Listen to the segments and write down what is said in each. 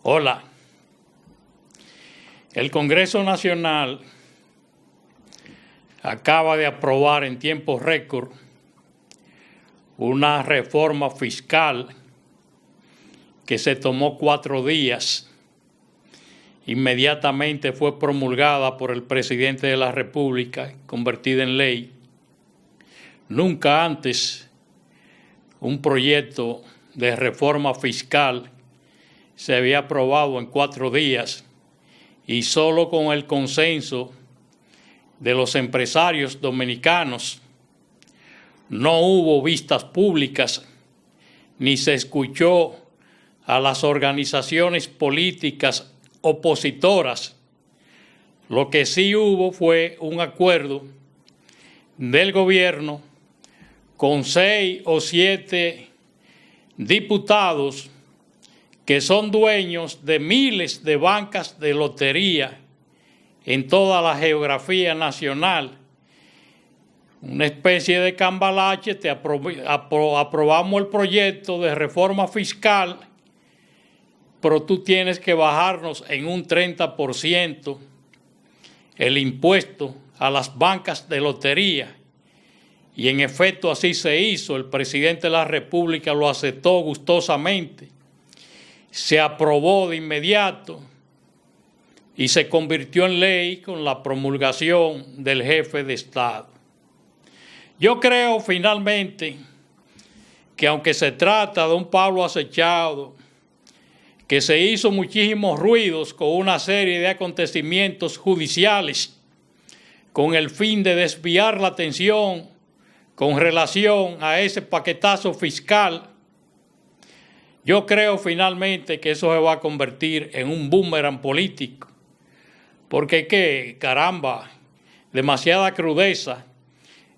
Hola. El Congreso Nacional acaba de aprobar en tiempo récord una reforma fiscal que se tomó 4 días. Inmediatamente fue promulgada por el presidente de la República, convertida en ley. Nunca antes un proyecto de reforma fiscal se había aprobado en 4 días y solo con el consenso de los empresarios dominicanos. No hubo vistas públicas ni se escuchó a las organizaciones políticas opositoras. Lo que sí hubo fue un acuerdo del gobierno con 6 o 7 diputados que son dueños de miles de bancas de lotería en toda la geografía nacional. Una especie de cambalache. Aprobamos el proyecto de reforma fiscal, pero tú tienes que bajarnos en un 30% el impuesto a las bancas de lotería. Y en efecto así se hizo. El presidente de la República lo aceptó gustosamente. Se aprobó de inmediato y se convirtió en ley con la promulgación del jefe de Estado. Yo creo finalmente que aunque se trata de un palo acechado, que se hizo muchísimos ruidos con una serie de acontecimientos judiciales con el fin de desviar la atención con relación a ese paquetazo fiscal, yo creo finalmente que eso se va a convertir en un boomerang político. Porque caramba, demasiada crudeza.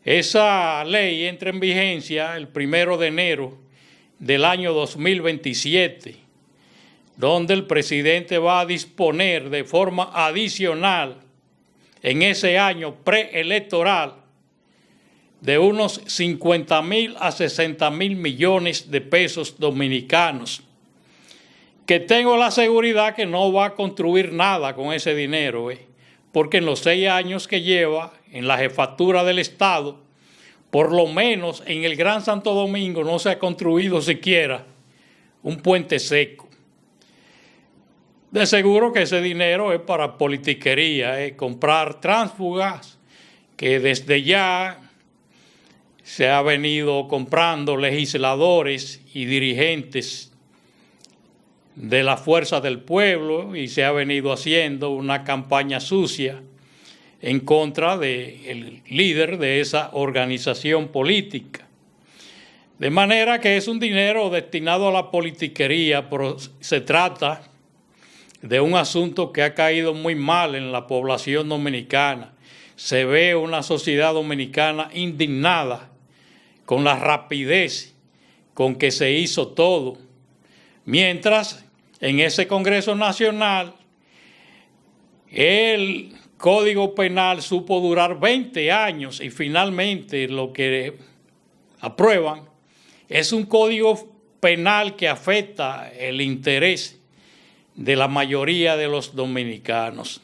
Esa ley entra en vigencia el 1 de enero del año 2027, donde el presidente va a disponer de forma adicional en ese año preelectoral de unos 50.000 a 60.000 millones de pesos dominicanos, que tengo la seguridad que no va a construir nada con ese dinero, porque en los 6 años que lleva en la jefatura del Estado, por lo menos en el Gran Santo Domingo no se ha construido siquiera un puente seco. De seguro que ese dinero es para politiquería, comprar tránsfugas, que desde ya se ha venido comprando legisladores y dirigentes de la fuerza del pueblo y se ha venido haciendo una campaña sucia en contra del líder de esa organización política. De manera que es un dinero destinado a la politiquería, pero se trata de un asunto que ha caído muy mal en la población dominicana. Se ve una sociedad dominicana indignada con la rapidez con que se hizo todo, mientras en ese Congreso Nacional el Código Penal supo durar 20 años y finalmente lo que aprueban es un Código Penal que afecta el interés de la mayoría de los dominicanos.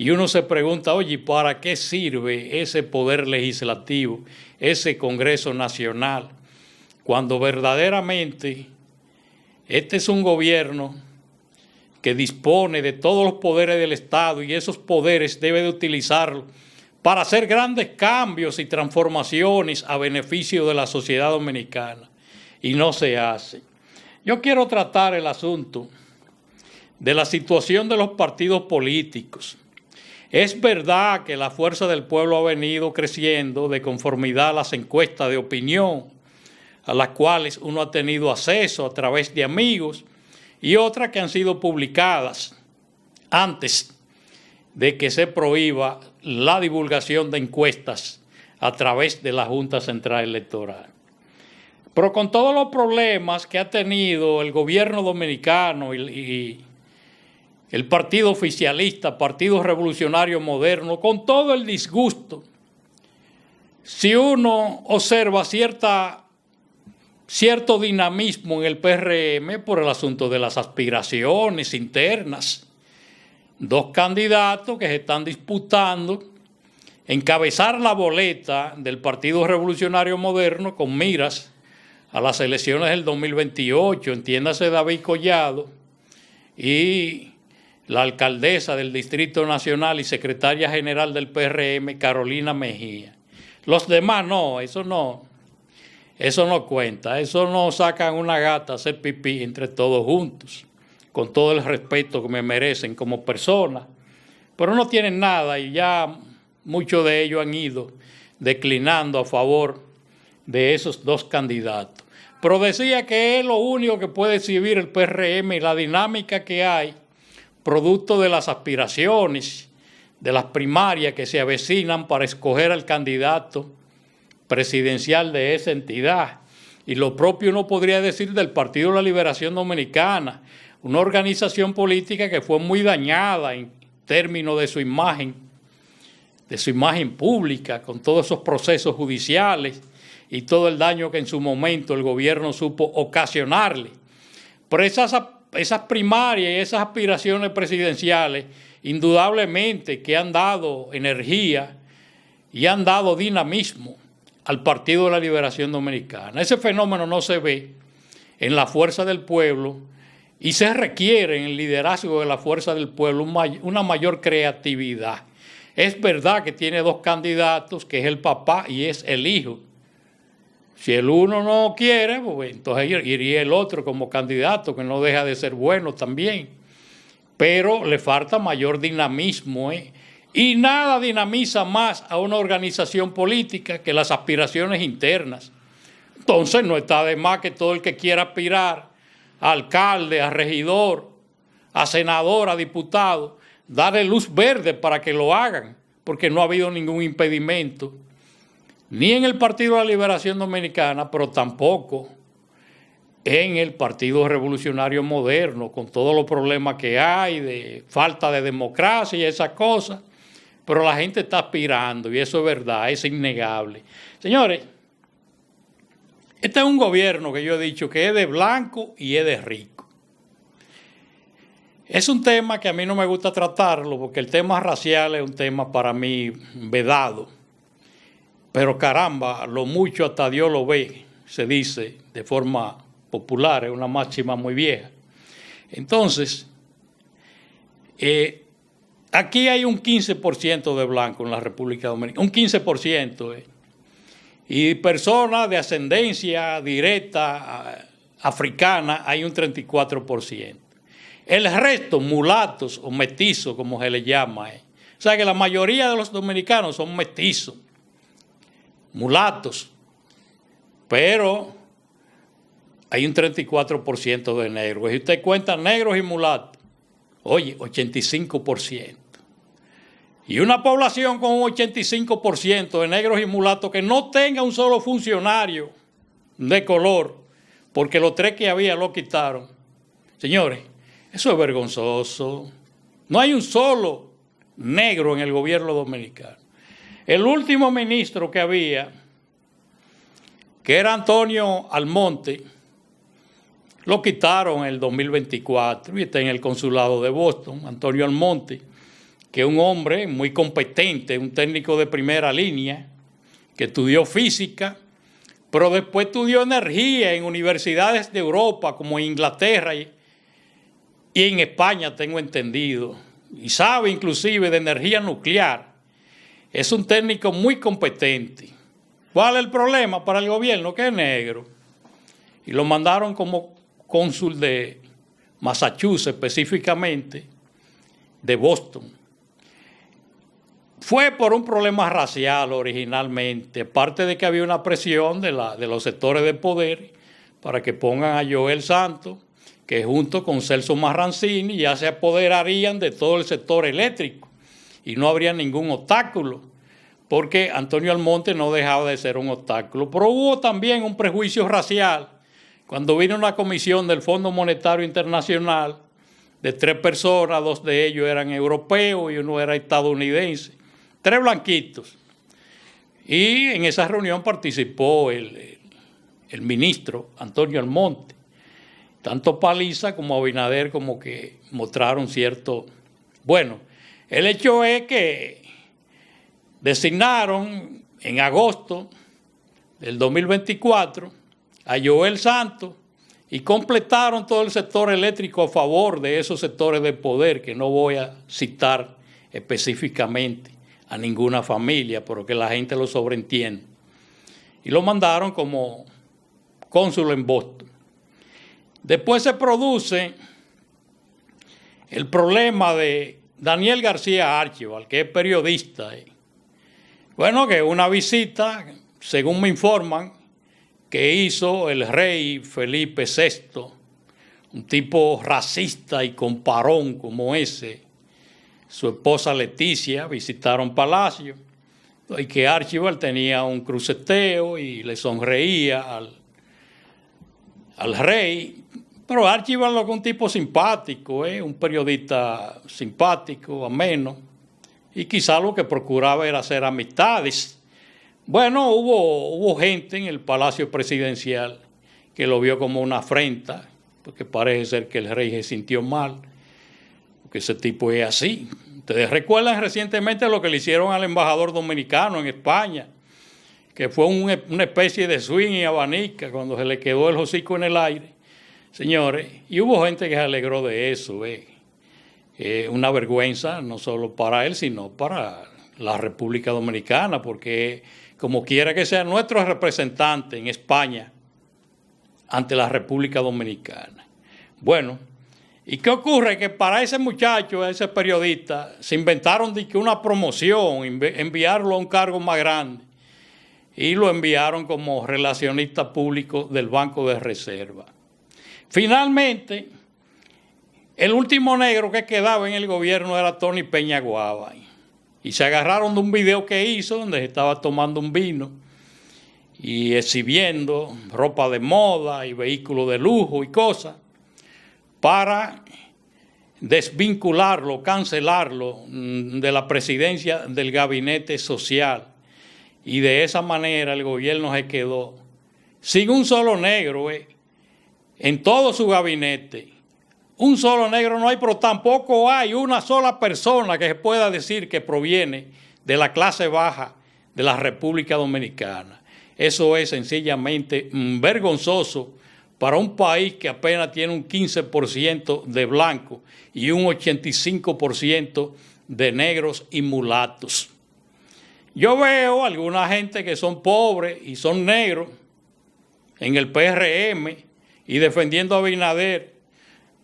Y uno se pregunta, oye, ¿para qué sirve ese poder legislativo, ese Congreso Nacional, cuando verdaderamente este es un gobierno que dispone de todos los poderes del Estado y esos poderes debe de utilizarlos para hacer grandes cambios y transformaciones a beneficio de la sociedad dominicana? Y no se hace. Yo quiero tratar el asunto de la situación de los partidos políticos. Es verdad que la fuerza del pueblo ha venido creciendo de conformidad a las encuestas de opinión, a las cuales uno ha tenido acceso a través de amigos, y otras que han sido publicadas antes de que se prohíba la divulgación de encuestas a través de la Junta Central Electoral. Pero con todos los problemas que ha tenido el gobierno dominicano y el partido oficialista, Partido Revolucionario Moderno, con todo el disgusto, si uno observa cierta cierto dinamismo en el PRM por el asunto de las aspiraciones internas. Dos candidatos que se están disputando encabezar la boleta del Partido Revolucionario Moderno con miras a las elecciones del 2028, entiéndase David Collado y la alcaldesa del Distrito Nacional y secretaria general del PRM, Carolina Mejía. Los demás no, eso no cuenta, eso no sacan una gata a hacer pipí entre todos juntos, con todo el respeto que me merecen como personas, pero no tienen nada y ya muchos de ellos han ido declinando a favor de esos dos candidatos. Pero decía que es lo único que puede exhibir el PRM y la dinámica que hay, producto de las aspiraciones, de las primarias que se avecinan para escoger al candidato presidencial de esa entidad. Y lo propio uno podría decir del Partido de la Liberación Dominicana, una organización política que fue muy dañada en términos de su imagen pública, con todos esos procesos judiciales y todo el daño que en su momento el gobierno supo ocasionarle. Pero esas primarias y esas aspiraciones presidenciales, indudablemente que han dado energía y han dado dinamismo al Partido de la Liberación Dominicana. Ese fenómeno no se ve en la fuerza del pueblo y se requiere en el liderazgo de la fuerza del pueblo una mayor creatividad. Es verdad que tiene dos candidatos, que es el papá y es el hijo. Si el uno no quiere, pues entonces iría el otro como candidato, que no deja de ser bueno también. Pero le falta mayor dinamismo, Y nada dinamiza más a una organización política que las aspiraciones internas. Entonces no está de más que todo el que quiera aspirar a alcalde, a regidor, a senador, a diputado, darle luz verde para que lo hagan, porque no ha habido ningún impedimento, ni en el Partido de la Liberación Dominicana, pero tampoco en el Partido Revolucionario Moderno, con todos los problemas que hay, de falta de democracia y esas cosas, pero la gente está aspirando y eso es verdad, es innegable. Señores, este es un gobierno que yo he dicho que es de blanco y es de rico. Es un tema que a mí no me gusta tratarlo porque el tema racial es un tema para mí vedado. Pero caramba, lo mucho hasta Dios lo ve, se dice de forma popular, es una máxima muy vieja. Entonces, aquí hay un 15% de blanco en la República Dominicana, un 15%. Y personas de ascendencia directa africana hay un 34%. El resto, mulatos o mestizos, como se les llama. O sea que la mayoría de los dominicanos son mestizos, mulatos, pero hay un 34% de negros. Si usted cuenta negros y mulatos, oye, 85%. Y una población con un 85% de negros y mulatos que no tenga un solo funcionario de color, porque los 3 que había lo quitaron. Señores, eso es vergonzoso. No hay un solo negro en el gobierno dominicano. El último ministro que había, que era Antonio Almonte, lo quitaron en el 2024 y está en el consulado de Boston. Antonio Almonte, que es un hombre muy competente, un técnico de primera línea, que estudió física, pero después estudió energía en universidades de Europa, como en Inglaterra y en España, tengo entendido, y sabe inclusive de energía nuclear. Es un técnico muy competente. ¿Cuál es el problema para el gobierno? Que es negro. Y lo mandaron como cónsul de Massachusetts, específicamente de Boston. Fue por un problema racial originalmente, aparte de que había una presión de los sectores de poder para que pongan a Joel Santos, que junto con Celso Marrancini ya se apoderarían de todo el sector eléctrico y no habría ningún obstáculo, porque Antonio Almonte no dejaba de ser un obstáculo. Pero hubo también un prejuicio racial cuando vino una comisión del Fondo Monetario Internacional de 3 personas, 2 de ellos eran europeos y uno era estadounidense, 3 blanquitos. Y en esa reunión participó el el ministro Antonio Almonte. Tanto Paliza como Abinader como que mostraron cierto... Bueno, el hecho es que designaron en agosto del 2024 a Joel Santos y completaron todo el sector eléctrico a favor de esos sectores de poder, que no voy a citar específicamente a ninguna familia, pero que la gente lo sobreentiende. Y lo mandaron como cónsul en Boston. Después se produce el problema de Daniel García Archival, que es periodista. Bueno, que una visita, según me informan, que hizo el rey Felipe VI, un tipo racista y comparón como ese, su esposa Leticia, visitaron Palacio, y que Archival tenía un cruceteo y le sonreía al rey. Pero Archival es un tipo simpático, un periodista simpático, ameno, y quizá lo que procuraba era hacer amistades. Bueno, hubo gente en el Palacio Presidencial que lo vio como una afrenta, porque parece ser que el rey se sintió mal, porque ese tipo es así. Ustedes recuerdan recientemente lo que le hicieron al embajador dominicano en España, que fue una especie de swing y abanica cuando se le quedó el hocico en el aire. Señores, y hubo gente que se alegró de eso. Una vergüenza no solo para él, sino para la República Dominicana, porque como quiera que sea nuestro representante en España ante la República Dominicana. Bueno, ¿y qué ocurre? Que para ese muchacho, ese periodista, se inventaron de que una promoción, enviarlo a un cargo más grande, y lo enviaron como relacionista público del Banco de Reserva. Finalmente, el último negro que quedaba en el gobierno era Tony Peña Guava. Y se agarraron de un video que hizo donde se estaba tomando un vino y exhibiendo ropa de moda y vehículos de lujo y cosas para desvincularlo, cancelarlo de la presidencia del gabinete social. Y de esa manera el gobierno se quedó sin un solo negro en todo su gabinete. Un solo negro no hay, pero tampoco hay una sola persona que se pueda decir que proviene de la clase baja de la República Dominicana. Eso es sencillamente vergonzoso para un país que apenas tiene un 15% de blancos y un 85% de negros y mulatos. Yo veo a alguna gente que son pobres y son negros en el PRM y defendiendo a Abinader.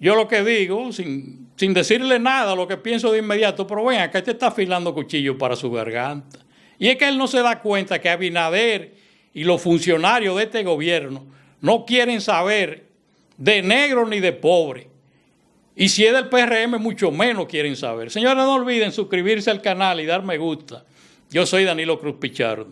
Yo lo que digo, sin decirle nada, lo que pienso de inmediato, pero ven, acá este está afilando cuchillo para su garganta. Y es que él no se da cuenta que Abinader y los funcionarios de este gobierno no quieren saber de negro ni de pobre. Y si es del PRM, mucho menos quieren saber. Señores, no olviden suscribirse al canal y dar me gusta. Yo soy Danilo Cruz Pichardo.